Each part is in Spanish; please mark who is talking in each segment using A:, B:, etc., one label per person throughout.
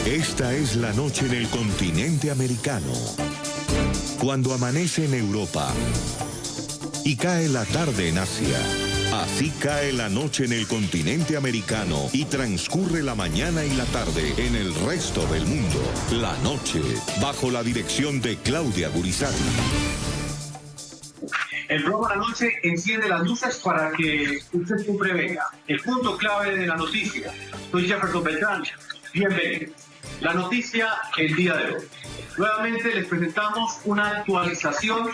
A: Esta es la noche en el continente americano. Cuando amanece en Europa y cae la tarde en Asia. Así cae la noche en el continente americano y transcurre la mañana y la tarde en el resto del mundo. La noche, bajo la dirección de Claudia Gurizati.
B: El programa La Noche enciende las luces para que usted se prevenga. El punto clave de la noticia. Soy Jefferson Beltrán. Bienvenidos. La noticia el día de hoy. Nuevamente les presentamos una actualización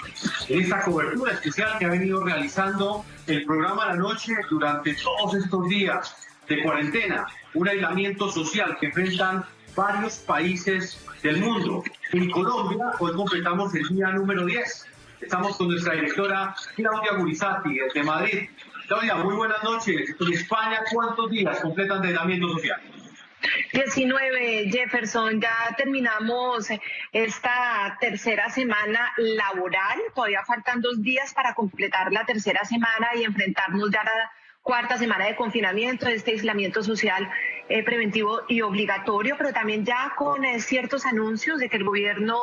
B: de esta cobertura especial que ha venido realizando el programa La Noche durante todos estos días de cuarentena, un aislamiento social que enfrentan varios países del mundo. En Colombia, hoy completamos el día número 10. Estamos con nuestra directora Claudia Gurizati desde Madrid. Claudia, muy buenas noches. En España, ¿cuántos días completan de aislamiento social?
C: 19, Jefferson, ya terminamos esta tercera semana laboral, todavía faltan 2 días para completar la tercera semana y enfrentarnos ya a la cuarta semana de confinamiento, de este aislamiento social preventivo y obligatorio, pero también ya con ciertos anuncios de que el gobierno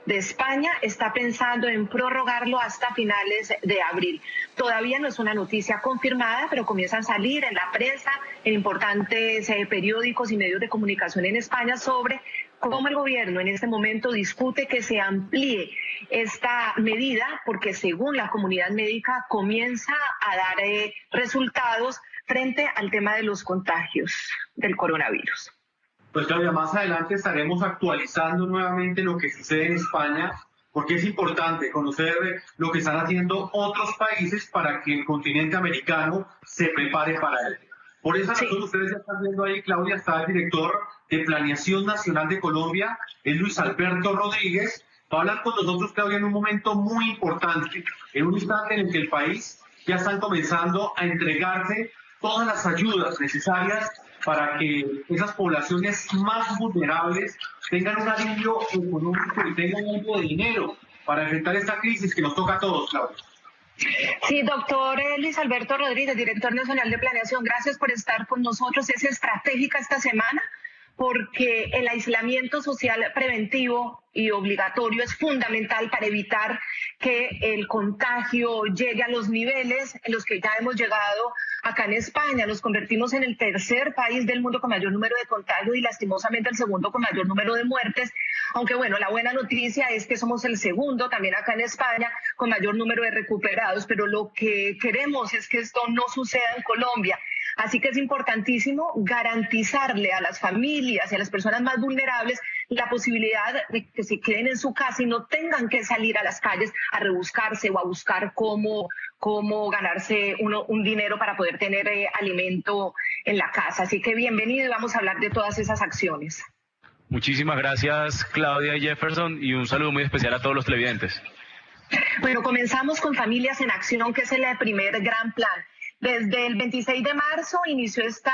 C: de España está pensando en prorrogarlo hasta finales de abril. Todavía no es una noticia confirmada, pero comienzan a salir en la prensa, en importantes periódicos y medios de comunicación en España sobre cómo el gobierno en este momento discute que se amplíe esta medida, porque según la comunidad médica comienza a dar resultados frente al tema de los contagios del coronavirus.
B: Pues Claudia, más adelante estaremos actualizando nuevamente lo que sucede en España, porque es importante conocer lo que están haciendo otros países para que el continente americano se prepare para él. Por esa razón, ustedes ya están viendo ahí, Claudia, está el director de Planeación Nacional de Colombia, es Luis Alberto Rodríguez. Va a hablar con nosotros, Claudia, en un momento muy importante, en un instante en el que el país ya están comenzando a entregarse todas las ayudas necesarias para que esas poblaciones más vulnerables tengan un alivio económico y tengan algo de dinero para enfrentar esta crisis que nos toca a todos, Claudia.
C: Sí, doctor Luis Alberto Rodríguez, director nacional de Planeación, gracias por estar con nosotros. Es estratégica esta semana porque el aislamiento social preventivo y obligatorio es fundamental para evitar que el contagio llegue a los niveles en los que ya hemos llegado acá en España. Nos convertimos en el tercer país del mundo con mayor número de contagios y lastimosamente el segundo con mayor número de muertes. Aunque bueno, la buena noticia es que somos el segundo también acá en España con mayor número de recuperados, pero lo que queremos es que esto no suceda en Colombia. Así que es importantísimo garantizarle a las familias y a las personas más vulnerables la posibilidad de que se queden en su casa y no tengan que salir a las calles a rebuscarse o a buscar cómo ganarse un dinero para poder tener alimento en la casa. Así que bienvenido y vamos a hablar de todas esas acciones.
D: Muchísimas gracias, Claudia y Jefferson, y un saludo muy especial a todos los televidentes.
C: Bueno, comenzamos con Familias en Acción, que es el primer gran plan. Desde el 26 de marzo inició esta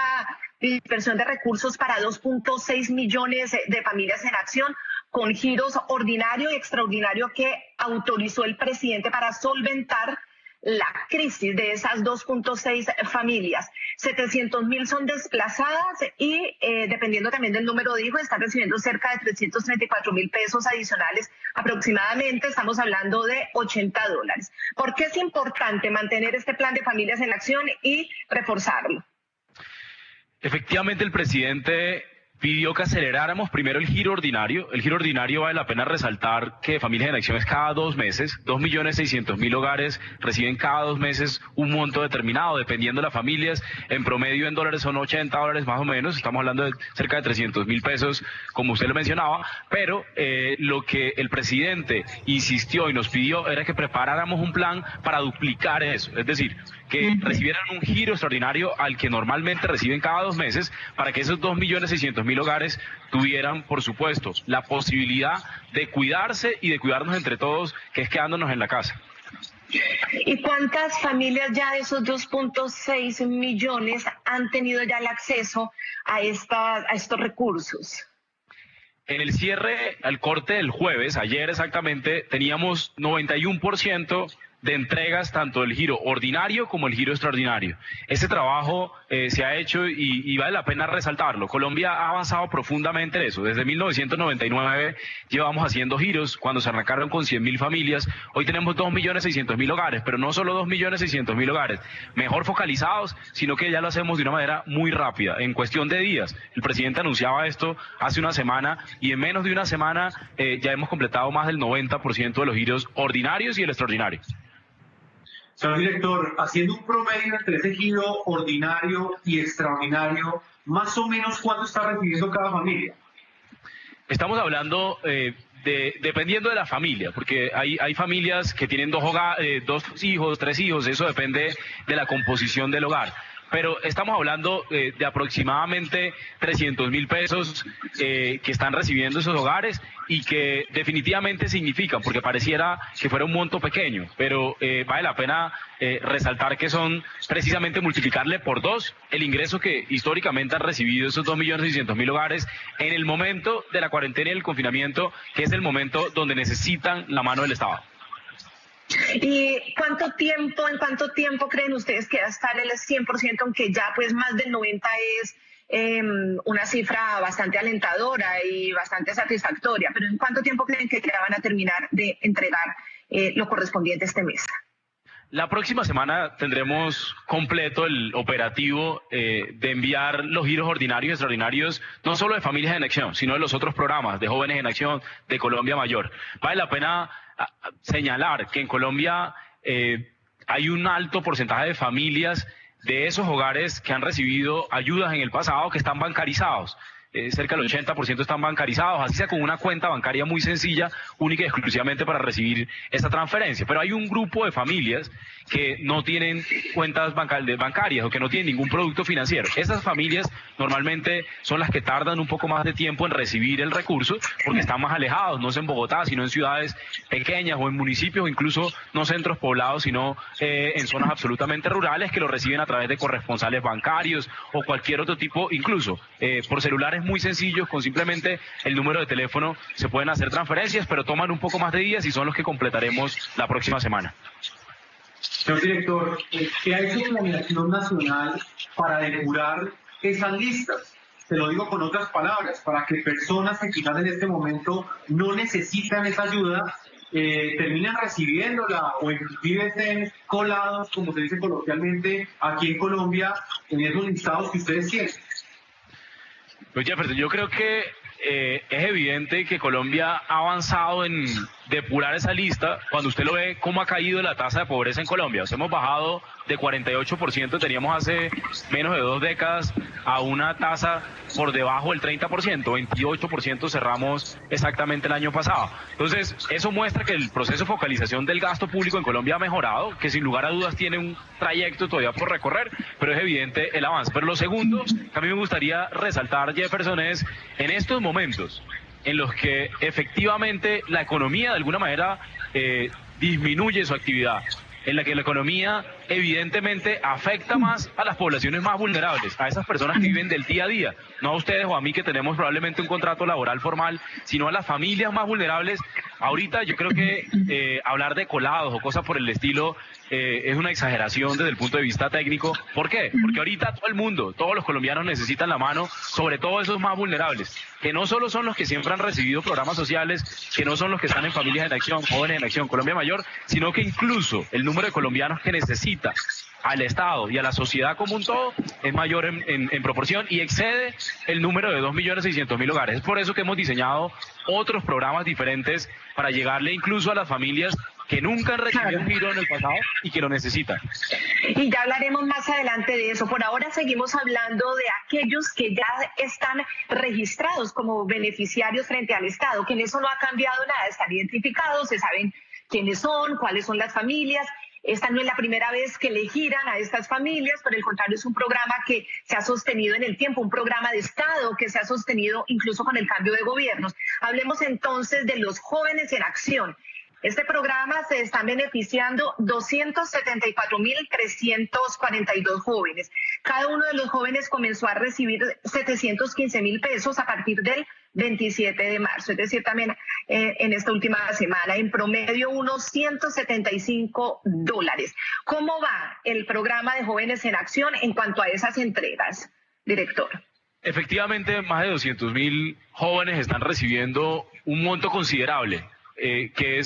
C: dispersión de recursos para 2.6 millones de familias en acción, con giros ordinario y extraordinario que autorizó el presidente para solventar la crisis de esas 2.6 familias. 700.000 son desplazadas y dependiendo también del número de hijos, están recibiendo cerca de 334.000 pesos adicionales aproximadamente. Estamos hablando de $80. ¿Por qué es importante mantener este plan de Familias en Acción y reforzarlo?
D: Efectivamente, el presidente pidió que aceleráramos primero el giro ordinario. El giro ordinario vale la pena resaltar que Familias en Acción es cada 2 meses. 2.600.000 hogares reciben cada 2 meses un monto determinado, dependiendo de las familias. En promedio en dólares son $80 más o menos. Estamos hablando de cerca de 300.000 pesos, como usted lo mencionaba. Pero lo que el presidente insistió y nos pidió era que preparáramos un plan para duplicar eso. Es decir, que recibieran un giro extraordinario al que normalmente reciben cada 2 meses, para que esos 2.600.000 hogares tuvieran, por supuesto, la posibilidad de cuidarse y de cuidarnos entre todos, que es quedándonos en la casa.
C: ¿Y cuántas familias ya de esos 2.6 millones han tenido ya el acceso a estos recursos?
D: En el cierre, al corte del jueves, ayer exactamente, teníamos 91% de entregas tanto del giro ordinario como el giro extraordinario. Ese trabajo se ha hecho y vale la pena resaltarlo. Colombia ha avanzado profundamente en eso. Desde 1999 llevamos haciendo giros. Cuando se arrancaron con 100.000 familias, hoy tenemos 2.600.000 hogares, pero no solo 2.600.000 hogares mejor focalizados, sino que ya lo hacemos de una manera muy rápida, en cuestión de días. El presidente anunciaba esto hace una semana y en menos de una semana ya hemos completado más del 90% de los giros ordinarios y el extraordinario.
B: Señor director, haciendo un promedio entre ese giro ordinario y extraordinario, más o menos ¿cuánto está recibiendo cada familia?
D: Estamos hablando dependiendo de la familia, porque hay familias que tienen dos hijos, 3 hijos, eso depende de la composición del hogar. Pero estamos hablando de aproximadamente 300.000 pesos que están recibiendo esos hogares y que definitivamente significan, porque pareciera que fuera un monto pequeño, pero vale la pena resaltar que son precisamente multiplicarle por 2 el ingreso que históricamente han recibido esos 2.600.000 hogares en el momento de la cuarentena y el confinamiento, que es el momento donde necesitan la mano del Estado.
C: ¿Y en cuánto tiempo creen ustedes que va a estar el 100%, aunque ya pues más del 90% es una cifra bastante alentadora y bastante satisfactoria? Pero ¿en cuánto tiempo creen que ya van a terminar de entregar lo correspondiente este mes?
D: La próxima semana tendremos completo el operativo de enviar los giros ordinarios y extraordinarios, no solo de Familias en Acción, sino de los otros programas, de Jóvenes en Acción, de Colombia Mayor. Vale la pena señalar que en Colombia hay un alto porcentaje de familias de esos hogares que han recibido ayudas en el pasado que están bancarizados. Cerca del 80% están bancarizados, así sea con una cuenta bancaria muy sencilla, única y exclusivamente para recibir esta transferencia. Pero hay un grupo de familias que no tienen cuentas bancarias o que no tienen ningún producto financiero. Esas familias normalmente son las que tardan un poco más de tiempo en recibir el recurso porque están más alejados, no es en Bogotá, sino en ciudades pequeñas o en municipios, o incluso no centros poblados, sino en zonas absolutamente rurales que lo reciben a través de corresponsales bancarios o cualquier otro tipo, incluso por celulares muy sencillos, con simplemente el número de teléfono se pueden hacer transferencias, pero toman un poco más de días y son los que completaremos la próxima semana.
B: Señor director, ¿qué ha hecho la Planeación Nacional para depurar esas listas? Se lo digo con otras palabras, para que personas que quizás en este momento no necesitan esa ayuda terminen recibiéndola o inclusive estén colados, como se dice coloquialmente, aquí en Colombia, en esos listados que ustedes tienen.
D: Pues Jefferson, yo creo que es evidente que Colombia ha avanzado en depurar esa lista cuando usted lo ve cómo ha caído la tasa de pobreza en Colombia. O sea, hemos bajado de 48%, teníamos hace menos de 2 décadas, a una tasa por debajo del 30%, 28% cerramos exactamente el año pasado. Entonces, eso muestra que el proceso de focalización del gasto público en Colombia ha mejorado, que sin lugar a dudas tiene un trayecto todavía por recorrer, pero es evidente el avance. Pero lo segundo que a mí me gustaría resaltar, Jefferson, es en estos momentos en los que efectivamente la economía de alguna manera disminuye su actividad, en la que la economía evidentemente afecta más a las poblaciones más vulnerables, a esas personas que viven del día a día, no a ustedes o a mí que tenemos probablemente un contrato laboral formal, sino a las familias más vulnerables. Ahorita yo creo que hablar de colados o cosas por el estilo es una exageración desde el punto de vista técnico. ¿Por qué? Porque ahorita todo el mundo, todos los colombianos necesitan la mano, sobre todo esos más vulnerables, que no solo son los que siempre han recibido programas sociales, que no son los que están en Familias en Acción, Jóvenes en Acción, Colombia Mayor, sino que incluso el número de colombianos que necesita al Estado y a la sociedad como un todo es mayor en proporción y excede el número de 2.600.000 hogares. Es por eso que hemos diseñado otros programas diferentes para llegarle incluso a las familias que nunca han recibido un giro en el pasado y que lo necesitan.
C: Y ya hablaremos más adelante de eso. Por ahora seguimos hablando de aquellos que ya están registrados como beneficiarios frente al Estado, que en eso no ha cambiado nada, están identificados, se saben quiénes son, cuáles son las familias. Esta no es la primera vez que le giran a estas familias, por el contrario es un programa que se ha sostenido en el tiempo, un programa de Estado que se ha sostenido incluso con el cambio de gobiernos. Hablemos entonces de los Jóvenes en Acción. Este programa se están beneficiando 274.342 jóvenes. Cada uno de los jóvenes comenzó a recibir 715.000 pesos a partir del 27 de marzo. Es decir, también en esta última semana, en promedio unos $175. ¿Cómo va el programa de Jóvenes en Acción en cuanto a esas entregas, director?
D: Efectivamente, más de 200.000 jóvenes están recibiendo un monto considerable que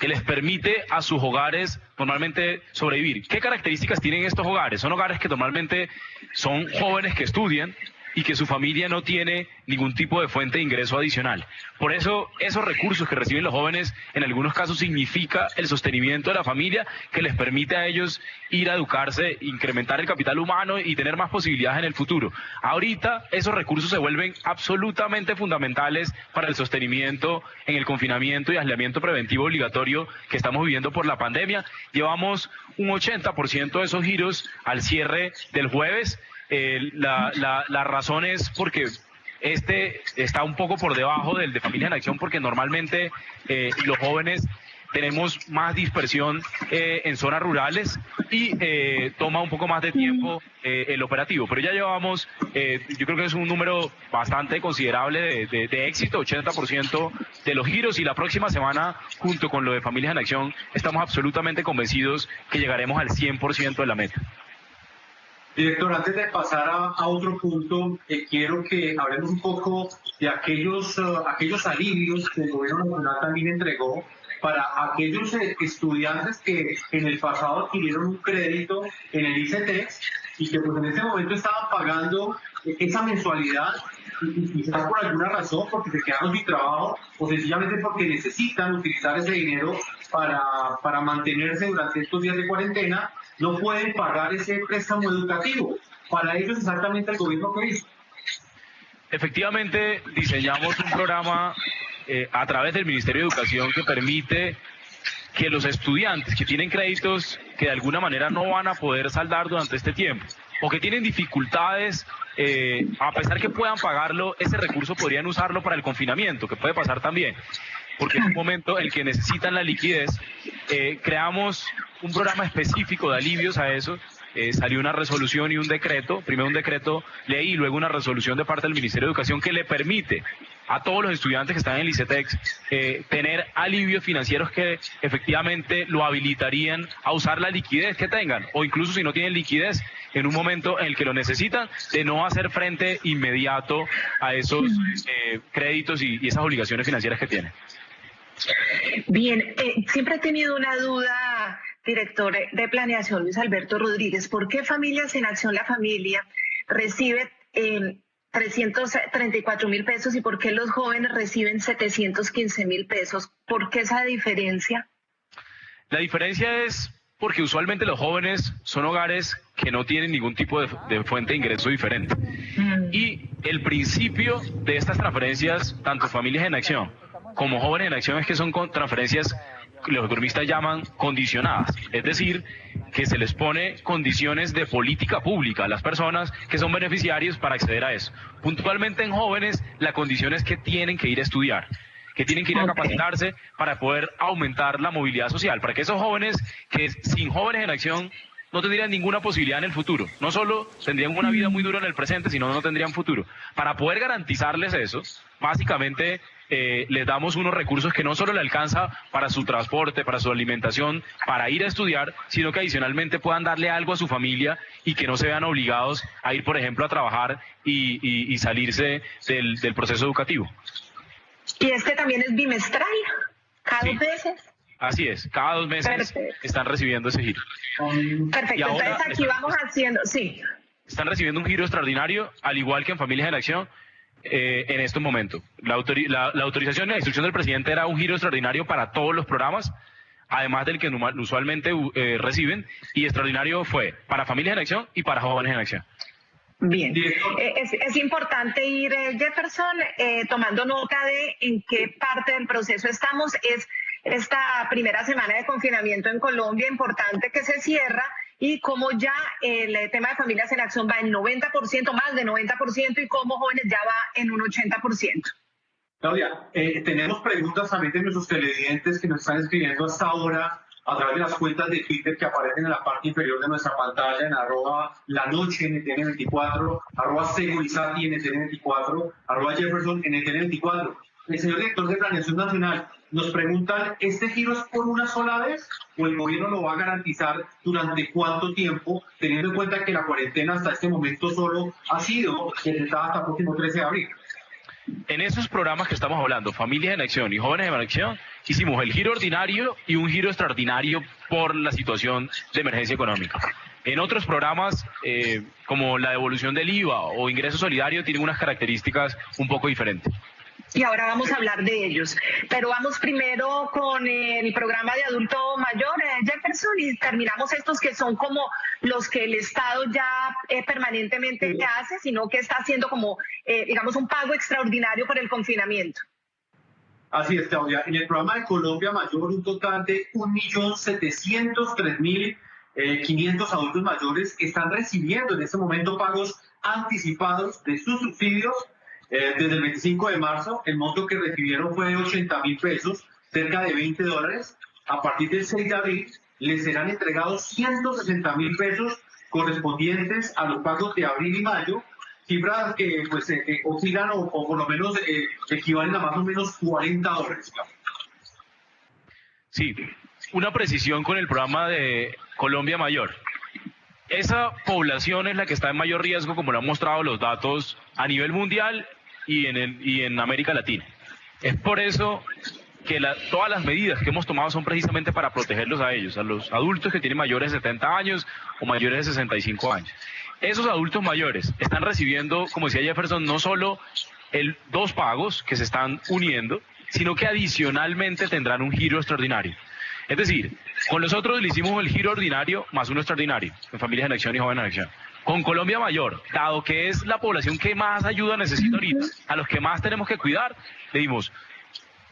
D: les permite a sus hogares normalmente sobrevivir. ¿Qué características tienen estos hogares? Son hogares que normalmente son jóvenes que estudian y que su familia no tiene ningún tipo de fuente de ingreso adicional. Por eso, esos recursos que reciben los jóvenes en algunos casos significa el sostenimiento de la familia que les permite a ellos ir a educarse, incrementar el capital humano y tener más posibilidades en el futuro. Ahorita esos recursos se vuelven absolutamente fundamentales para el sostenimiento en el confinamiento y aislamiento preventivo obligatorio que estamos viviendo por la pandemia. Llevamos un 80% de esos giros al cierre del jueves. La razón es porque este está un poco por debajo del de Familias en Acción, porque normalmente los jóvenes tenemos más dispersión en zonas rurales y toma un poco más de tiempo el operativo. Pero ya llevamos, yo creo que es un número bastante considerable de éxito, 80% de los giros, y la próxima semana, junto con lo de Familias en Acción, estamos absolutamente convencidos que llegaremos al 100% de la meta.
B: Director, antes de pasar a otro punto, quiero que hablemos un poco de aquellos alivios que el gobierno nacional también entregó para aquellos estudiantes que en el pasado adquirieron un crédito en el ICETEX y que pues en ese momento estaban pagando esa mensualidad y quizás por alguna razón, porque se quedaron sin trabajo o sencillamente porque necesitan utilizar ese dinero para mantenerse durante estos días de cuarentena, no pueden pagar ese préstamo educativo. Para ellos exactamente el gobierno que hizo.
D: Efectivamente, diseñamos un programa a través del Ministerio de Educación que permite que los estudiantes que tienen créditos que de alguna manera no van a poder saldar durante este tiempo o que tienen dificultades, a pesar que puedan pagarlo, ese recurso podrían usarlo para el confinamiento, que puede pasar también, porque en un momento en el que necesitan la liquidez, creamos un programa específico de alivios a eso. Salió una resolución y un decreto, primero un decreto ley y luego una resolución de parte del Ministerio de Educación que le permite a todos los estudiantes que están en el ICETEX tener alivios financieros que efectivamente lo habilitarían a usar la liquidez que tengan, o incluso si no tienen liquidez, en un momento en el que lo necesitan, de no hacer frente inmediato a esos créditos y esas obligaciones financieras que tienen.
C: Bien, siempre he tenido una duda, director de Planeación, Luis Alberto Rodríguez. ¿Por qué Familias en Acción, la familia, recibe 334.000 pesos y por qué los jóvenes reciben 715.000 pesos? ¿Por qué esa diferencia? La diferencia es porque usualmente los jóvenes son hogares que no tienen ningún tipo de fuente de ingreso diferente. Y el principio de estas transferencias, tanto Familias en Acción como Jóvenes en Acción, es que son transferencias que los economistas llaman condicionadas, es decir, que se les pone condiciones de política pública a las personas que son beneficiarios para acceder a eso. Puntualmente en jóvenes, la condición es que tienen que ir a estudiar, que tienen que ir a capacitarse para poder aumentar la movilidad social, para que esos jóvenes que sin Jóvenes en Acción no tendrían ninguna posibilidad en el futuro, no solo tendrían una vida muy dura en el presente, sino no tendrían futuro. Para poder garantizarles eso, básicamente les damos unos recursos que no solo le alcanza para su transporte, para su alimentación, para ir a estudiar, sino que adicionalmente puedan darle algo a su familia y que no se vean obligados a ir, por ejemplo, a trabajar y salirse del proceso educativo. ¿Y este también es bimestral? ¿Cada 2 meses? Así es, cada 2 meses están recibiendo ese giro. Perfecto, y ahora, entonces aquí vamos haciendo, sí.
D: Están recibiendo un giro extraordinario, al igual que en Familias en Acción, en este momento. La autorización y la instrucción del presidente era un giro extraordinario para todos los programas, además del que usualmente reciben, y extraordinario fue para Familias en Acción y para Jóvenes en Acción.
C: Bien, es importante ir, Jefferson, tomando nota de en qué parte del proceso estamos. Es esta primera semana de confinamiento en Colombia, importante que se cierra, y cómo ya el tema de Familias en Acción va en 90%, más de 90%, y cómo Jóvenes ya va en un 80%.
B: Claudia, tenemos preguntas también de nuestros televidentes que nos están escribiendo hasta ahora a través de las cuentas de Twitter que aparecen en la parte inferior de nuestra pantalla, en @lanoche_ntn24, @segurizati_ntn24, @Jefferson_ntn24. el señor director de Planeación Nacional, nos preguntan, ¿este giro es por una sola vez o el gobierno lo va a garantizar durante cuánto tiempo, teniendo en cuenta que la cuarentena hasta este momento solo ha sido decretada hasta el próximo 13 de abril?
D: En esos programas que estamos hablando, Familias en Acción y Jóvenes en Acción, hicimos el giro ordinario y un giro extraordinario por la situación de emergencia económica. En otros programas, como la devolución del IVA o ingreso solidario, tienen unas características un poco diferentes.
C: Y ahora vamos a hablar de ellos. Pero vamos primero con el programa de adulto mayor, Jefferson, y terminamos estos que son como los que el Estado ya permanentemente hace, sino que está haciendo como, digamos, un pago extraordinario por el confinamiento.
B: Así es, Claudia. En el programa de Colombia Mayor, un total de 1.703.500 adultos mayores están recibiendo en este momento pagos anticipados de sus subsidios. Desde el 25 de marzo, el monto que recibieron fue de 80.000 pesos, cerca de $20. A partir del 6 de abril, les serán entregados 160.000 pesos correspondientes a los pagos de abril y mayo, cifras que pues oscilan o por lo menos equivalen a más o menos $40.
D: Sí, una precisión con el programa de Colombia Mayor. Esa población es la que está en mayor riesgo, como lo han mostrado los datos a nivel mundial y en América Latina. Es por eso que todas las medidas que hemos tomado son precisamente para protegerlos a ellos, a los adultos que tienen mayores de 70 años o mayores de 65 años. Esos adultos mayores están recibiendo, como decía Jefferson, no solo dos pagos que se están uniendo, sino que adicionalmente tendrán un giro extraordinario. Es decir, con nosotros le hicimos el giro ordinario más uno extraordinario, en Familias en Acción y Jóvenes en Acción. Con Colombia Mayor, dado que es la población que más ayuda necesita ahorita, a los que más tenemos que cuidar, le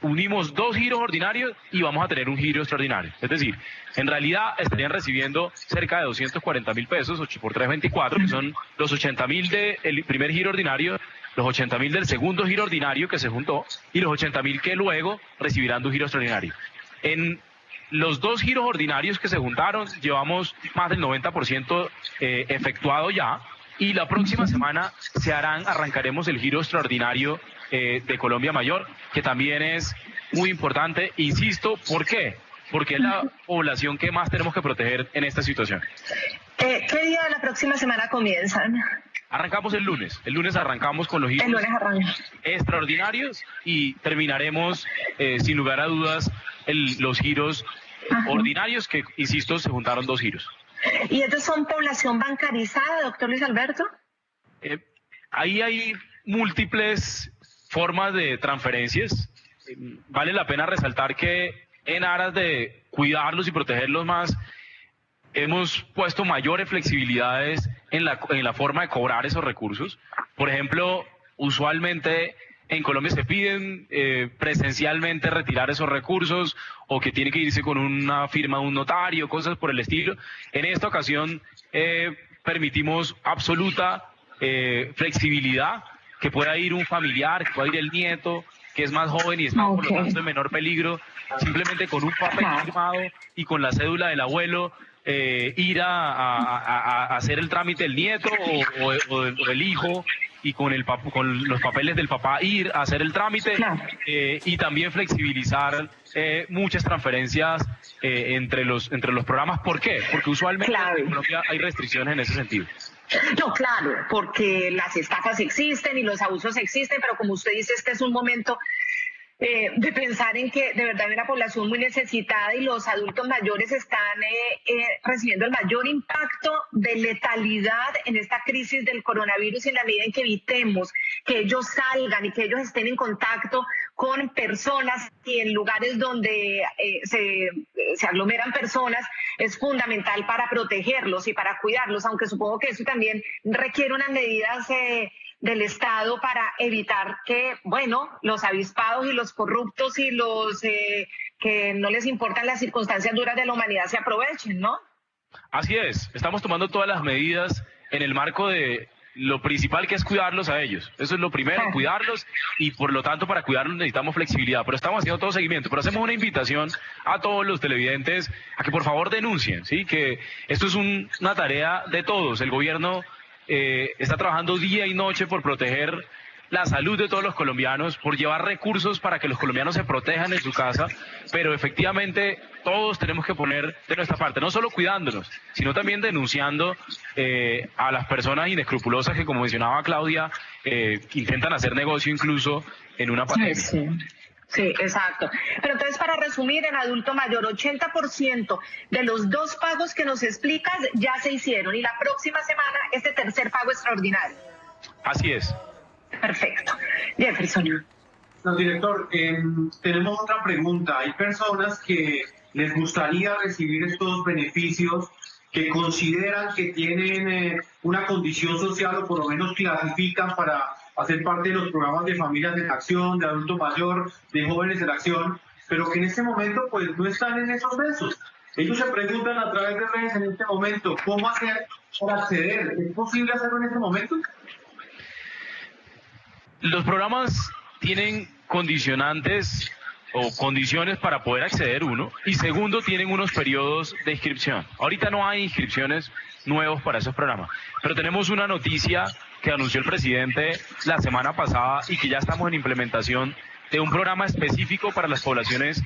D: unimos dos giros ordinarios y vamos a tener un giro extraordinario. Es decir, en realidad estarían recibiendo cerca de 240.000 pesos, 8 por 3, 24, que son los 80.000 del primer giro ordinario, los 80.000 del segundo giro ordinario que se juntó y los 80.000 que luego recibirán de un giro extraordinario. En los dos giros ordinarios que se juntaron, llevamos más del 90% efectuado ya, y la próxima semana arrancaremos el giro extraordinario de Colombia Mayor, que también es muy importante. Insisto, ¿por qué? Porque es la población que más tenemos que proteger en esta situación.
C: ¿Qué día de la próxima semana comienzan?
D: Arrancamos el lunes arrancamos con los giros extraordinarios y terminaremos, sin lugar a dudas, los giros ordinarios, que, insisto, se juntaron dos giros.
C: ¿Y estos son población bancarizada, doctor Luis Alberto?
D: Ahí hay múltiples formas de transferencias. Vale la pena resaltar que en aras de cuidarlos y protegerlos más, hemos puesto mayores flexibilidades en la forma de cobrar esos recursos. Por ejemplo, usualmente en Colombia se piden presencialmente retirar esos recursos o que tiene que irse con una firma de un notario, cosas por el estilo. En esta ocasión permitimos absoluta flexibilidad, que pueda ir un familiar, que pueda ir el nieto, que es más joven y está por lo tanto en menor peligro, simplemente con un papel firmado y con la cédula del abuelo, ir a hacer el trámite del nieto o del hijo, y con los papeles del papá ir a hacer el trámite, y también flexibilizar muchas transferencias entre los programas. ¿Por qué? Porque usualmente en Colombia hay restricciones en ese sentido.
C: No, claro, porque las estafas existen y los abusos existen, pero como usted dice, este es un momento de pensar en que de verdad hay una población muy necesitada y los adultos mayores están recibiendo el mayor impacto de letalidad en esta crisis del coronavirus, en la medida en que evitemos que ellos salgan y que ellos estén en contacto con personas y en lugares donde se aglomeran personas. Es fundamental para protegerlos y para cuidarlos, aunque supongo que eso también requiere unas medidas del Estado para evitar que, los avispados y los corruptos y los que no les importan las circunstancias duras de la humanidad se aprovechen, ¿no?
D: Así es, estamos tomando todas las medidas en el marco de lo principal, que es cuidarlos a ellos. Eso es lo primero, cuidarlos, y por lo tanto para cuidarlos necesitamos flexibilidad, pero estamos haciendo todo seguimiento. Pero hacemos una invitación a todos los televidentes a que por favor denuncien, ¿sí? Que esto es una tarea de todos. El gobierno está trabajando día y noche por proteger la salud de todos los colombianos, por llevar recursos para que los colombianos se protejan en su casa, pero efectivamente todos tenemos que poner de nuestra parte, no solo cuidándonos, sino también denunciando a las personas inescrupulosas que, como mencionaba Claudia, intentan hacer negocio incluso en una pandemia.
C: Sí, exacto. Pero entonces, para resumir, en adulto mayor, 80% de los 2 pagos que nos explicas ya se hicieron y la próxima semana este tercer pago extraordinario.
D: Así es.
C: Perfecto. Jefferson.
B: No, director, tenemos otra pregunta. Hay personas que les gustaría recibir estos beneficios, que consideran que tienen una condición social o por lo menos clasifican para hacer parte de los programas de Familias en Acción, de Adulto Mayor, de Jóvenes en Acción, pero que en este momento pues no están en esos censos. Ellos se preguntan a través de redes en este momento, ¿cómo hacer para acceder? ¿Es posible hacerlo en este momento?
D: Los programas tienen condicionantes o condiciones para poder acceder, uno, y segundo, tienen unos periodos de inscripción. Ahorita no hay inscripciones nuevos para esos programas, pero tenemos una noticia que anunció el presidente la semana pasada y que ya estamos en implementación de un programa específico para las poblaciones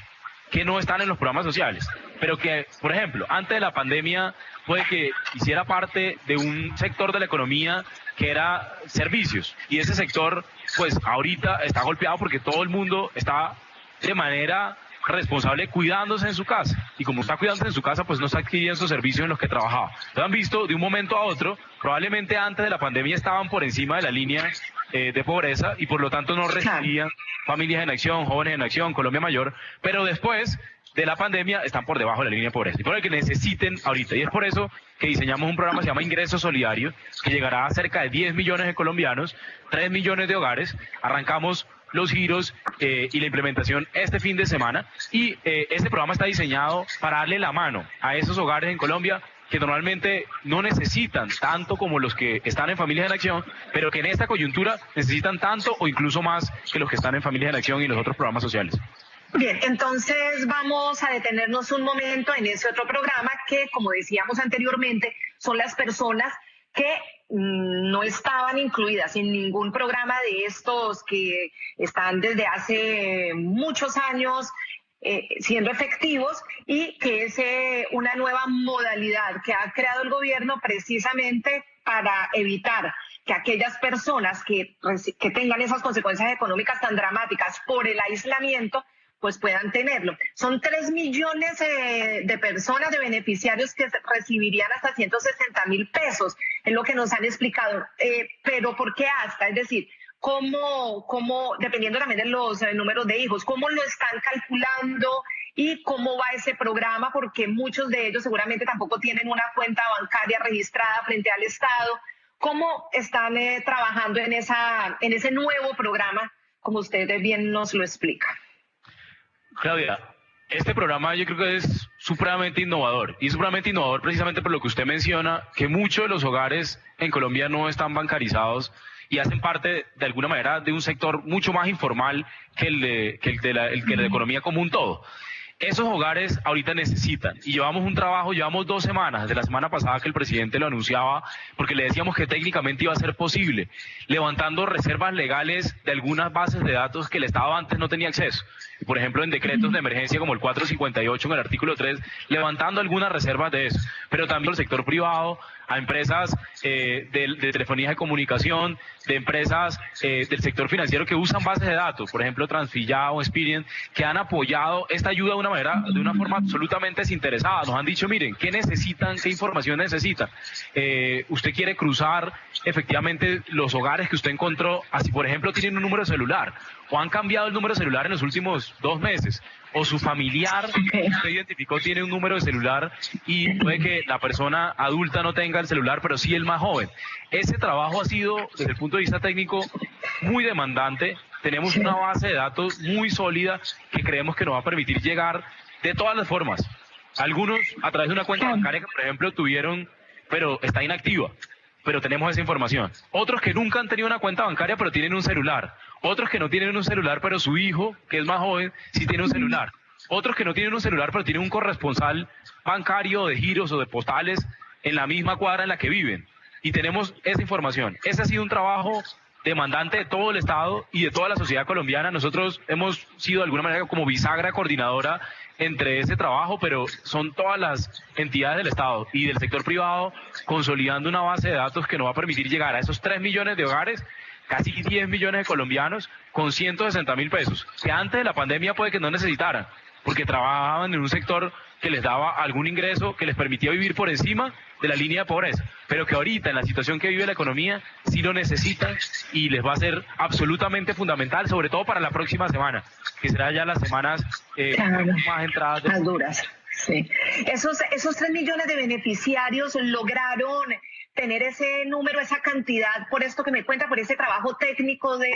D: que no están en los programas sociales, pero que, por ejemplo, antes de la pandemia puede que hiciera parte de un sector de la economía que era servicios, y ese sector pues ahorita está golpeado porque todo el mundo está de manera responsable cuidándose en su casa, y como está cuidándose en su casa pues no está adquiriendo esos servicios en los que trabajaba. Lo han visto de un momento a otro, probablemente antes de la pandemia estaban por encima de la línea de pobreza y por lo tanto no recibían Familias en Acción, Jóvenes en Acción, Colombia Mayor, pero después de la pandemia están por debajo de la línea de pobreza y por el que necesiten ahorita, y es por eso que diseñamos un programa que se llama Ingreso Solidario, que llegará a cerca de 10 millones de colombianos, 3 millones de hogares. Arrancamos los giros y la implementación este fin de semana, y este programa está diseñado para darle la mano a esos hogares en Colombia que normalmente no necesitan tanto como los que están en Familias en Acción, pero que en esta coyuntura necesitan tanto o incluso más que los que están en Familias en Acción y los otros programas sociales.
C: Bien, entonces vamos a detenernos un momento en ese otro programa que, como decíamos anteriormente, son las personas que no estaban incluidas en ningún programa de estos que están desde hace muchos años siendo efectivos, y que es una nueva modalidad que ha creado el gobierno precisamente para evitar que aquellas personas que tengan esas consecuencias económicas tan dramáticas por el aislamiento pues puedan tenerlo. Son 3 millones de personas, de beneficiarios, que recibirían hasta 160,000 pesos, es lo que nos han explicado. Pero ¿por qué hasta? Es decir, ¿cómo, dependiendo también de los números de hijos, cómo lo están calculando y cómo va ese programa? Porque muchos de ellos seguramente tampoco tienen una cuenta bancaria registrada frente al Estado. ¿Cómo están trabajando en ese nuevo programa, como usted bien nos lo explica?
D: Claudia, este programa yo creo que es supremamente innovador, y es supremamente innovador precisamente por lo que usted menciona, que muchos de los hogares en Colombia no están bancarizados y hacen parte de alguna manera de un sector mucho más informal que el de la economía común todo. Esos hogares ahorita necesitan, y llevamos 2 semanas, desde la semana pasada que el presidente lo anunciaba, porque le decíamos que técnicamente iba a ser posible, levantando reservas legales de algunas bases de datos que el Estado antes no tenía acceso. Por ejemplo, en decretos de emergencia como el 458 en el artículo 3, levantando algunas reservas de eso, pero también el sector privado, a empresas de telefonía de comunicación, de empresas del sector financiero que usan bases de datos, por ejemplo Transfilla o Experian, que han apoyado esta ayuda de una forma absolutamente desinteresada. Nos han dicho, miren, ¿qué necesitan? ¿Qué información necesitan? Usted quiere cruzar efectivamente los hogares que usted encontró, así por ejemplo tienen un número de celular, o han cambiado el número de celular en los últimos 2 meses, o su familiar que usted identificó tiene un número de celular y puede que la persona adulta no tenga el celular, pero sí el más joven. Ese trabajo ha sido, desde el punto de vista técnico, muy demandante. Tenemos una base de datos muy sólida que creemos que nos va a permitir llegar de todas las formas. Algunos a través de una cuenta bancaria que, por ejemplo, tuvieron, pero está inactiva, pero tenemos esa información. Otros que nunca han tenido una cuenta bancaria, pero tienen un celular. Otros que no tienen un celular, pero su hijo, que es más joven, sí tiene un celular. Otros que no tienen un celular, pero tienen un corresponsal bancario de giros o de postales en la misma cuadra en la que viven. Y tenemos esa información. Ese ha sido un trabajo demandante de todo el Estado y de toda la sociedad colombiana. Nosotros hemos sido de alguna manera como bisagra coordinadora entre ese trabajo, pero son todas las entidades del Estado y del sector privado consolidando una base de datos que nos va a permitir llegar a esos 3 millones de hogares, casi 10 millones de colombianos con 160.000 pesos, que antes de la pandemia puede que no necesitaran, porque trabajaban en un sector que les daba algún ingreso que les permitía vivir por encima de la línea de pobreza, pero que ahorita en la situación que vive la economía sí lo necesitan y les va a ser absolutamente fundamental, sobre todo para la próxima semana, que será ya las semanas más entradas.
C: Más duras, sí. Esos 3 millones de beneficiarios lograron tener ese número, esa cantidad, por esto que me cuenta, por ese trabajo técnico de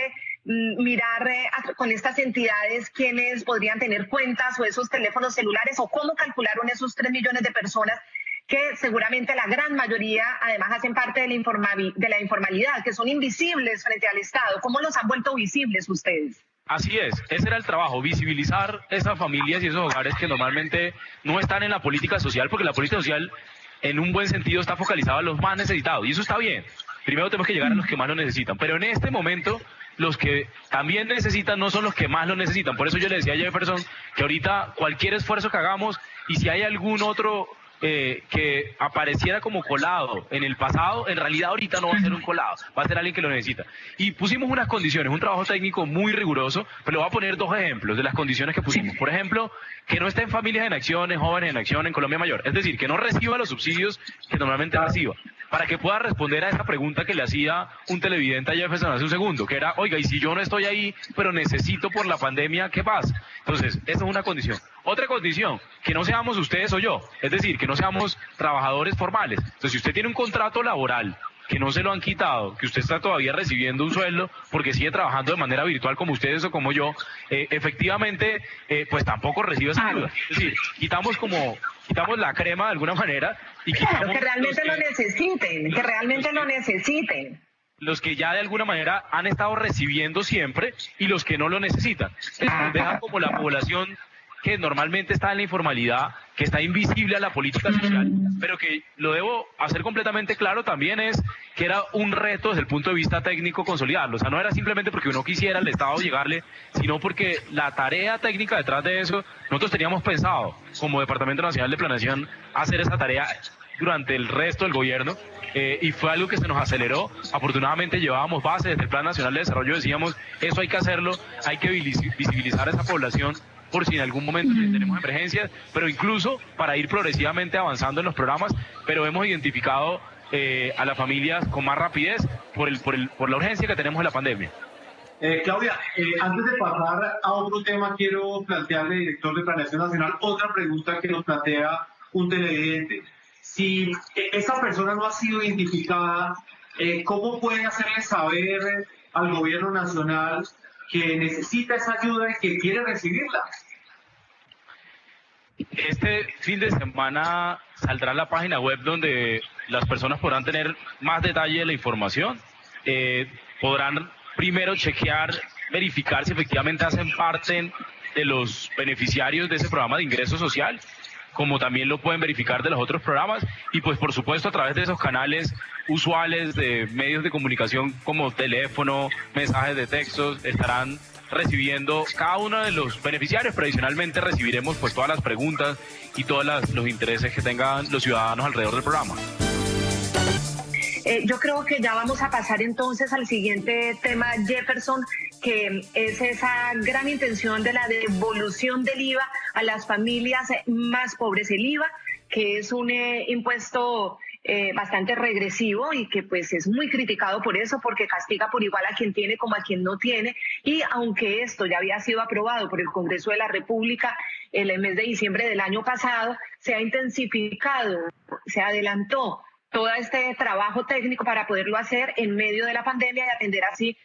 C: mirar con estas entidades quiénes podrían tener cuentas o esos teléfonos celulares, o cómo calcularon esos 3 millones de personas que seguramente la gran mayoría además hacen parte de la informalidad, que son invisibles frente al Estado. ¿Cómo los han vuelto visibles ustedes?
D: Así es, ese era el trabajo, visibilizar esas familias y esos hogares que normalmente no están en la política social, porque la política social en un buen sentido está focalizada a los más necesitados, y eso está bien. Primero tenemos que llegar a los que más lo necesitan, pero en este momento los que también necesitan no son los que más lo necesitan. Por eso yo le decía a Jefferson que ahorita cualquier esfuerzo que hagamos, y si hay algún otro que apareciera como colado en el pasado, en realidad ahorita no va a ser un colado, va a ser alguien que lo necesita. Y pusimos unas condiciones, un trabajo técnico muy riguroso, pero voy a poner 2 ejemplos de las condiciones que pusimos. Por ejemplo, que no estén familias en acción, jóvenes en acción en Colombia Mayor, es decir, que no reciba los subsidios que normalmente reciba, para que pueda responder a esa pregunta que le hacía un televidente a Jefferson hace un segundo, que era, oiga, y si yo no estoy ahí, pero necesito por la pandemia, ¿qué pasa? Entonces, esa es una condición. Otra condición, que no seamos ustedes o yo, es decir, que no seamos trabajadores formales. Entonces, si usted tiene un contrato laboral que no se lo han quitado, que usted está todavía recibiendo un sueldo porque sigue trabajando de manera virtual como ustedes o como yo, efectivamente, pues tampoco recibe esa ayuda. Es decir, quitamos la crema de alguna manera y quitamos...
C: Claro, que realmente lo necesiten, que realmente lo necesiten.
D: Los que ya de alguna manera han estado recibiendo siempre y los que no lo necesitan. Nos dejan como la población que normalmente está en la informalidad, que está invisible a la política social, pero que lo debo hacer completamente claro también es que era un reto desde el punto de vista técnico consolidarlo. O sea, no era simplemente porque uno quisiera al Estado llegarle, sino porque la tarea técnica detrás de eso, nosotros teníamos pensado como Departamento Nacional de Planeación hacer esa tarea durante el resto del gobierno, y fue algo que se nos aceleró. Afortunadamente llevábamos bases desde el Plan Nacional de Desarrollo, decíamos, eso hay que hacerlo, hay que visibilizar a esa población por si en algún momento tenemos emergencias, pero incluso para ir progresivamente avanzando en los programas, pero hemos identificado a las familias con más rapidez por la urgencia que tenemos en la pandemia.
B: Claudia, antes de pasar a otro tema, quiero plantearle, director de Planeación Nacional, otra pregunta que nos plantea un televidente. Si esa persona no ha sido identificada, ¿cómo puede hacerle saber al gobierno nacional que necesita esa ayuda y que quiere recibirla?
D: Este fin de semana saldrá la página web donde las personas podrán tener más detalle de la información. Podrán primero chequear, verificar si efectivamente hacen parte de los beneficiarios de ese programa de ingreso social, como también lo pueden verificar de los otros programas, y pues por supuesto a través de esos canales usuales de medios de comunicación como teléfono, mensajes de textos, estarán recibiendo cada uno de los beneficiarios, pero adicionalmente recibiremos pues todas las preguntas y todos los intereses que tengan los ciudadanos alrededor del programa.
C: Yo creo que ya vamos a pasar entonces al siguiente tema, Jefferson, que es esa gran intención de la devolución del IVA a las familias más pobres. El IVA, que es un impuesto bastante regresivo y que pues es muy criticado por eso, porque castiga por igual a quien tiene como a quien no tiene. Y aunque esto ya había sido aprobado por el Congreso de la República el mes de diciembre del año pasado, se ha intensificado, se adelantó todo este trabajo técnico para poderlo hacer en medio de la pandemia y atender así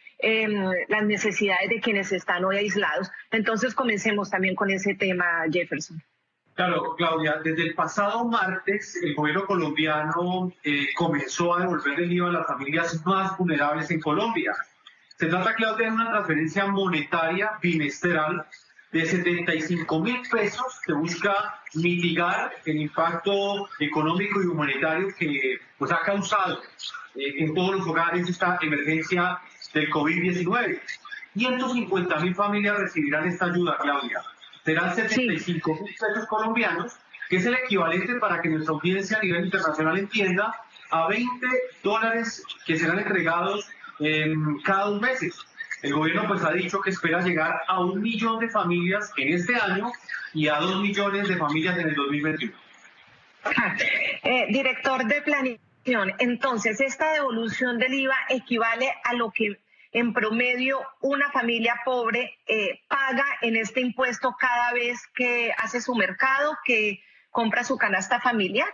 C: las necesidades de quienes están hoy aislados. Entonces comencemos también con ese tema, Jefferson.
B: Claro, Claudia, desde el pasado martes el gobierno colombiano comenzó a devolver el IVA a las familias más vulnerables en Colombia. Se trata, Claudia, de una transferencia monetaria bimestral de 75.000 pesos que busca mitigar el impacto económico y humanitario que pues ha causado en todos los hogares esta emergencia del COVID-19. 150.000 familias recibirán esta ayuda, Claudia. Serán 75.000 pesos colombianos, que es el equivalente, para que nuestra audiencia a nivel internacional entienda, a $20 que serán entregados cada 2 meses. El gobierno pues ha dicho que espera llegar a 1 millón de familias en este año y a 2 millones de familias en el 2021.
C: Director de Planeación, entonces, ¿esta devolución del IVA equivale a lo que en promedio una familia pobre paga en este impuesto cada vez que hace su mercado, que compra su canasta familiar?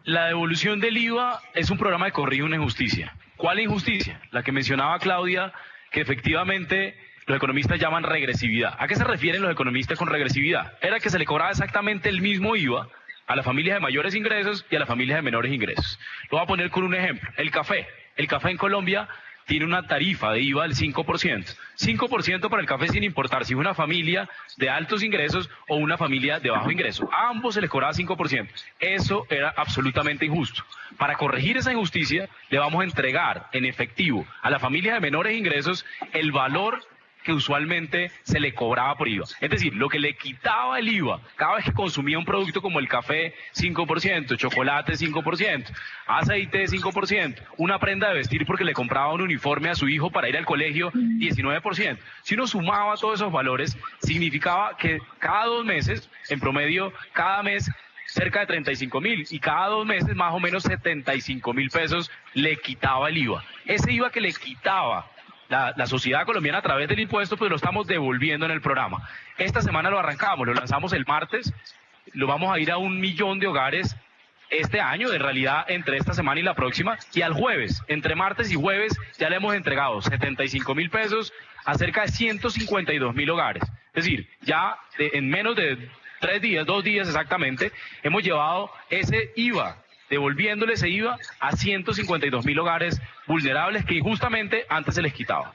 D: La devolución del IVA es un programa de corrijo a una injusticia. ¿Cuál injusticia? La que mencionaba Claudia, que efectivamente los economistas llaman regresividad. ¿A qué se refieren los economistas con regresividad? Era que se le cobraba exactamente el mismo IVA a las familias de mayores ingresos y a las familias de menores ingresos. Lo voy a poner con un ejemplo. El café. El café en Colombia tiene una tarifa de IVA del 5%. 5% para el café sin importar si es una familia de altos ingresos o una familia de bajo ingreso. A ambos se les cobraba 5%. Eso era absolutamente injusto. Para corregir esa injusticia, le vamos a entregar en efectivo a las familias de menores ingresos el valor que usualmente se le cobraba por IVA. Es decir, lo que le quitaba el IVA cada vez que consumía un producto como el café, 5%, chocolate, 5%, aceite, 5%, una prenda de vestir porque le compraba un uniforme a su hijo para ir al colegio, 19%. Si uno sumaba todos esos valores, significaba que cada 2 meses, en promedio, cada mes, cerca de 35.000 y cada 2 meses más o menos 75.000 pesos le quitaba el IVA. Ese IVA que le quitaba la sociedad colombiana a través del impuesto, pues lo estamos devolviendo en el programa. Esta semana lo arrancamos, lo lanzamos el martes, lo vamos a ir a 1 millón de hogares este año, en realidad entre esta semana y la próxima, y al jueves, entre martes y jueves, ya le hemos entregado 75.000 pesos a cerca de 152.000 hogares. Es decir, ya en menos de 3 días, 2 días exactamente, hemos llevado ese IVA, devolviéndole ese IVA a 152.000 hogares vulnerables que injustamente antes se les quitaba.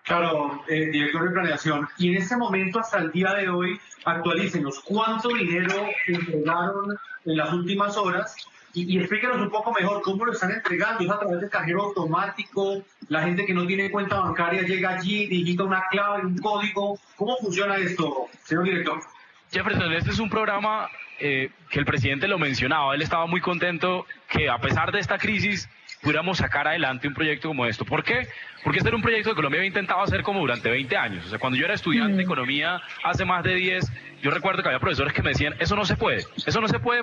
B: Claro, director de Planeación, y en este momento, hasta el día de hoy, actualícenos cuánto dinero entregaron en las últimas horas y explíquenos un poco mejor cómo lo están entregando. ¿Es a través de cajero automático? ¿La gente que no tiene cuenta bancaria llega allí, digita una clave, un código? ¿Cómo funciona esto, señor director?
D: Jefferson, este es un programa que el presidente lo mencionaba. Él estaba muy contento que a pesar de esta crisis pudiéramos sacar adelante un proyecto como esto. ¿Por qué? Porque este era un proyecto que Colombia había intentado hacer como durante 20 años. O sea, cuando yo era estudiante de economía hace más de 10, yo recuerdo que había profesores que me decían, eso no se puede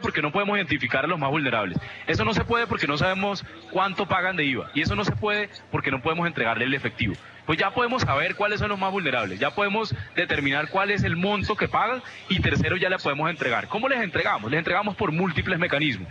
D: porque no podemos identificar a los más vulnerables. Eso no se puede porque no sabemos cuánto pagan de IVA. Y eso no se puede porque no podemos entregarle el efectivo. Pues ya podemos saber cuáles son los más vulnerables, ya podemos determinar cuál es el monto que pagan y tercero ya le podemos entregar. ¿Cómo les entregamos? Les entregamos por múltiples mecanismos.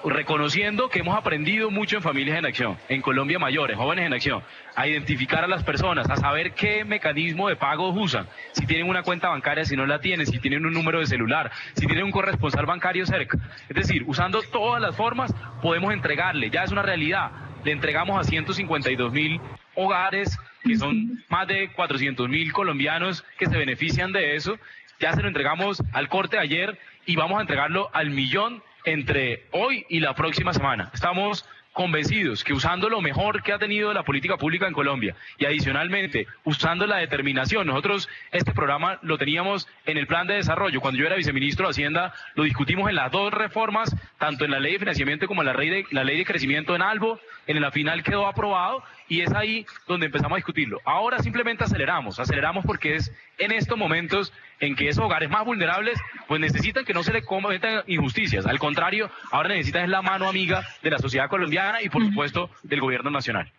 D: Reconociendo que hemos aprendido mucho en Familias en Acción, en Colombia Mayores, Jóvenes en Acción, a identificar a las personas, a saber qué mecanismo de pago usan, si tienen una cuenta bancaria, si no la tienen, si tienen un número de celular, si tienen un corresponsal bancario cerca. Es decir, usando todas las formas podemos entregarle, ya es una realidad, le entregamos a 152.000 hogares, que son más de 400.000 colombianos que se benefician de eso, ya se lo entregamos al corte ayer y vamos a entregarlo al 1 millón entre hoy y la próxima semana. Estamos convencidos que usando lo mejor que ha tenido la política pública en Colombia y adicionalmente usando la determinación, nosotros este programa lo teníamos en el plan de desarrollo, cuando yo era viceministro de Hacienda lo discutimos en las 2 reformas, tanto en la ley de financiamiento como en la ley de crecimiento en ALBO, en la final quedó aprobado y es ahí donde empezamos a discutirlo. Ahora simplemente aceleramos porque es en estos momentos en que esos hogares más vulnerables pues necesitan que no se les cometan injusticias, al contrario, ahora necesitan la mano amiga de la sociedad colombiana y por supuesto del gobierno nacional.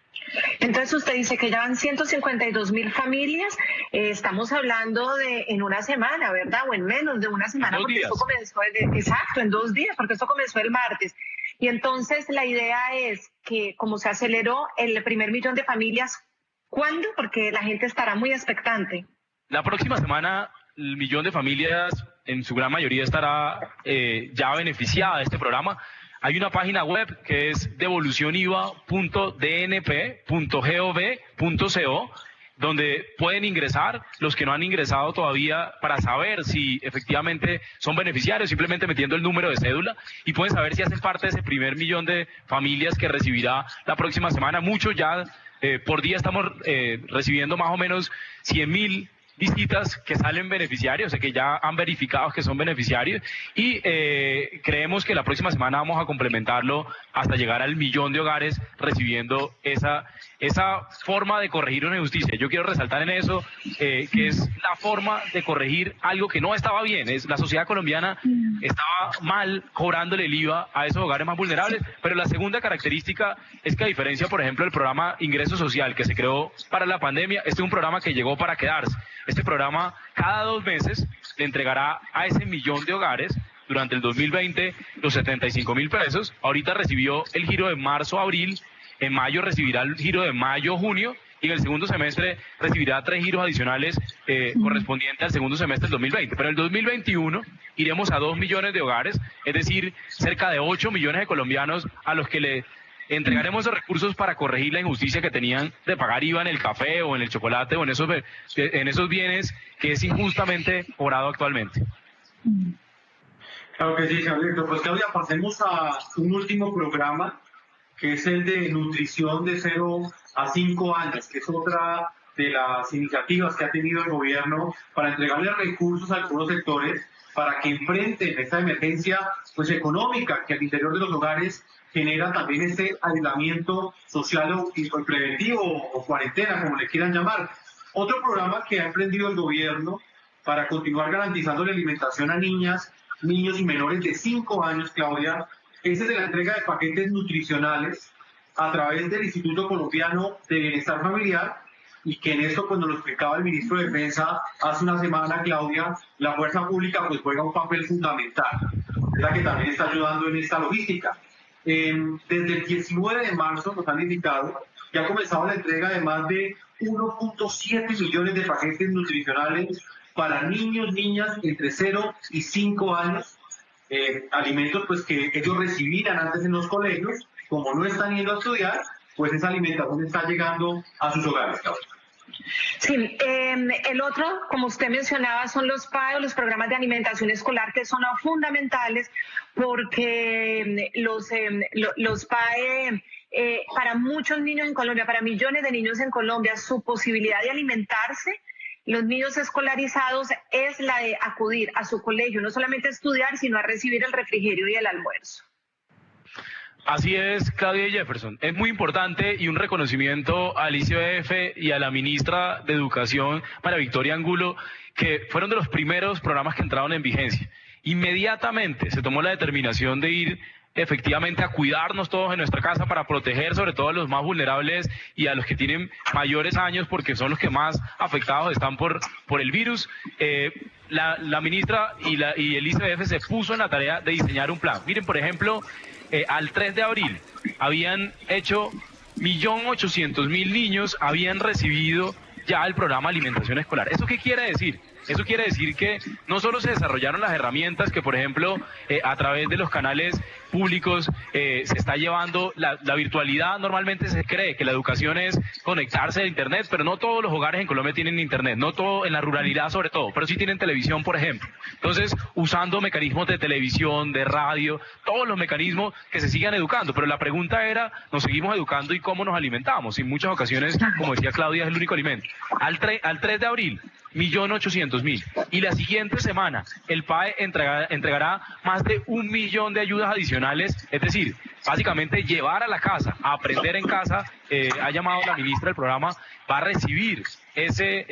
C: Entonces usted dice que ya van 152.000 familias, estamos hablando de en una semana, ¿verdad? O en menos de una semana, porque esto comenzó exacto, en 2 días, porque esto comenzó el martes. Y entonces la idea es que como se aceleró el primer 1 millón de familias, ¿cuándo? Porque la gente estará muy expectante.
D: La próxima semana el 1 millón de familias, en su gran mayoría, estará ya beneficiada de este programa. Hay una página web que es devolucioniva.dnp.gov.co donde pueden ingresar los que no han ingresado todavía para saber si efectivamente son beneficiarios, simplemente metiendo el número de cédula, y pueden saber si hacen parte de ese primer millón de familias que recibirá la próxima semana. Muchos ya por día estamos recibiendo más o menos 100.000 visitas que salen beneficiarios, o sea que ya han verificado que son beneficiarios, y creemos que la próxima semana vamos a complementarlo hasta llegar al 1.000.000 de hogares recibiendo esa forma de corregir una injusticia. Yo quiero resaltar en eso que es la forma de corregir algo que no estaba bien. La sociedad colombiana estaba mal cobrándole el IVA a esos hogares más vulnerables, pero la segunda característica es que, a diferencia, por ejemplo, del programa Ingreso Social que se creó para la pandemia, este es un programa que llegó para quedarse. Este programa cada 2 meses le entregará a ese 1.000.000 de hogares durante el 2020 los 75.000 pesos. Ahorita recibió el giro de marzo-abril, en mayo recibirá el giro de mayo-junio, y en el segundo semestre recibirá 3 giros adicionales correspondientes al segundo semestre del 2020. Pero en el 2021 iremos a 2 millones de hogares, es decir, cerca de 8 millones de colombianos a los que le entregaremos esos recursos para corregir la injusticia que tenían de pagar IVA en el café o en el chocolate o en esos bienes que es injustamente cobrado actualmente.
B: Claro que sí, señor director. Pues Claudia, pasemos a un último programa, que es el de nutrición de 0 a 5 años, que es otra de las iniciativas que ha tenido el gobierno para entregarle recursos a algunos sectores para que enfrenten esta emergencia pues económica que al interior de los hogares genera también este aislamiento social o preventivo o cuarentena, como le quieran llamar. Otro programa que ha emprendido el gobierno para continuar garantizando la alimentación a niñas, niños y menores de 5 años, Claudia, es el de la entrega de paquetes nutricionales a través del Instituto Colombiano de Bienestar Familiar, y que en esto, cuando lo explicaba el ministro de Defensa hace una semana, Claudia, la fuerza pública pues juega un papel fundamental, es la que también está ayudando en esta logística. Desde el 19 de marzo nos han indicado que ha comenzado la entrega de más de 1.7 millones de paquetes nutricionales para niños, niñas entre 0 y 5 años, alimentos pues que ellos recibían antes en los colegios. Como no están yendo a estudiar, pues esa alimentación está llegando a sus hogares, Claudia.
C: Sí, el otro, como usted mencionaba, son los PAE, los programas de alimentación escolar, que son fundamentales porque los PAE, para muchos niños en Colombia, para millones de niños en Colombia, su posibilidad de alimentarse, los niños escolarizados, es la de acudir a su colegio, no solamente a estudiar, sino a recibir el refrigerio y el almuerzo.
D: Así es, Claudia y Jefferson. Es muy importante, y un reconocimiento al ICBF y a la ministra de Educación, María Victoria Angulo, que fueron de los primeros programas que entraron en vigencia. Inmediatamente se tomó la determinación de ir efectivamente a cuidarnos todos en nuestra casa para proteger sobre todo a los más vulnerables y a los que tienen mayores años, porque son los que más afectados están por el virus. La ministra y el ICBF se puso en la tarea de diseñar un plan. Miren, por ejemplo, al 3 de abril habían hecho 1.800.000 niños, habían recibido ya el programa de alimentación escolar. ¿Eso qué quiere decir? Eso quiere decir que no solo se desarrollaron las herramientas que, por ejemplo, a través de los canales públicos se está llevando la virtualidad. Normalmente se cree que la educación es conectarse a Internet, pero no todos los hogares en Colombia tienen Internet, no todo, en la ruralidad sobre todo, pero sí tienen televisión, por ejemplo. Entonces, usando mecanismos de televisión, de radio, todos los mecanismos que se sigan educando. Pero la pregunta era, ¿nos seguimos educando y cómo nos alimentamos? Y en muchas ocasiones, como decía Claudia, es el único alimento. Al 3 de abril, 1.800.000. Y la siguiente semana el PAE entregará más de 1 millón de ayudas adicionales, es decir, básicamente llevar a la casa, a aprender en casa. Ha llamado la ministra del programa, va a recibir ese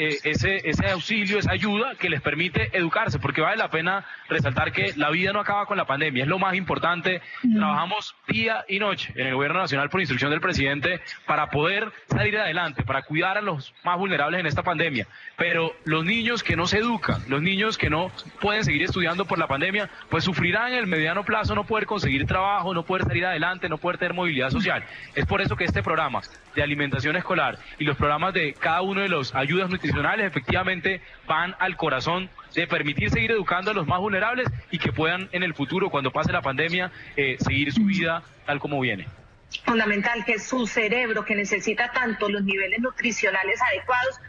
D: auxilio, esa ayuda que les permite educarse, porque vale la pena resaltar que la vida no acaba con la pandemia, es lo más importante. Trabajamos día y noche en el gobierno nacional por instrucción del presidente para poder salir adelante, para cuidar a los más vulnerables en esta pandemia, pero los niños que no se educan, los niños que no pueden seguir estudiando por la pandemia, pues sufrirán en el mediano plazo no poder conseguir trabajo, no poder salir adelante, no poder tener movilidad social. Es por eso que este programa de alimentación escolar y los programas de cada uno de los ayudas nutricionales efectivamente van al corazón de permitir seguir educando a los más vulnerables y que puedan en el futuro, cuando pase la pandemia, seguir su vida tal como viene.
C: Fundamental, que es su cerebro, que necesita tanto los niveles nutricionales adecuados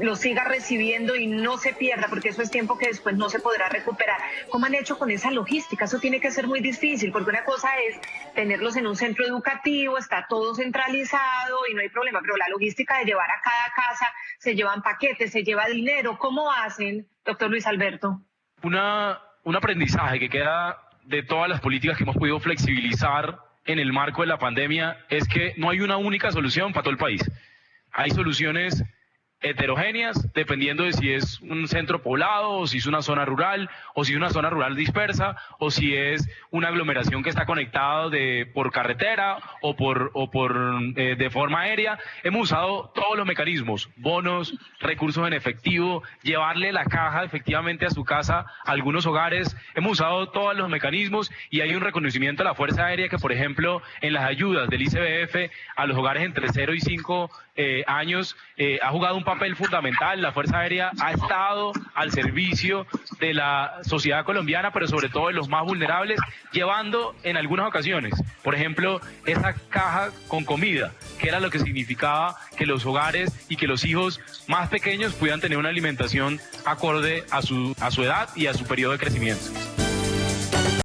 C: lo siga recibiendo y no se pierda, porque eso es tiempo que después no se podrá recuperar. ¿Cómo han hecho con esa logística? Eso tiene que ser muy difícil, porque una cosa es tenerlos en un centro educativo, está todo centralizado y no hay problema, pero la logística de llevar a cada casa, se llevan paquetes, se lleva dinero. ¿Cómo hacen, doctor Luis Alberto?
D: Un aprendizaje que queda de todas las políticas que hemos podido flexibilizar en el marco de la pandemia es que no hay una única solución para todo el país. Hay soluciones heterogéneas dependiendo de si es un centro poblado o si es una zona rural o si es una zona rural dispersa o si es una aglomeración que está conectada por carretera o de forma aérea. Hemos usado todos los mecanismos, bonos, recursos en efectivo, llevarle la caja efectivamente a su casa a algunos hogares. Hemos usado todos los mecanismos y hay un reconocimiento a la Fuerza Aérea que, por ejemplo, en las ayudas del ICBF a los hogares entre 0 y 5 años ha jugado un papel fundamental. La Fuerza Aérea ha estado al servicio de la sociedad colombiana, pero sobre todo de los más vulnerables, llevando en algunas ocasiones, por ejemplo, esa caja con comida, que era lo que significaba que los hogares y que los hijos más pequeños pudieran tener una alimentación acorde a su edad y a su periodo de crecimiento.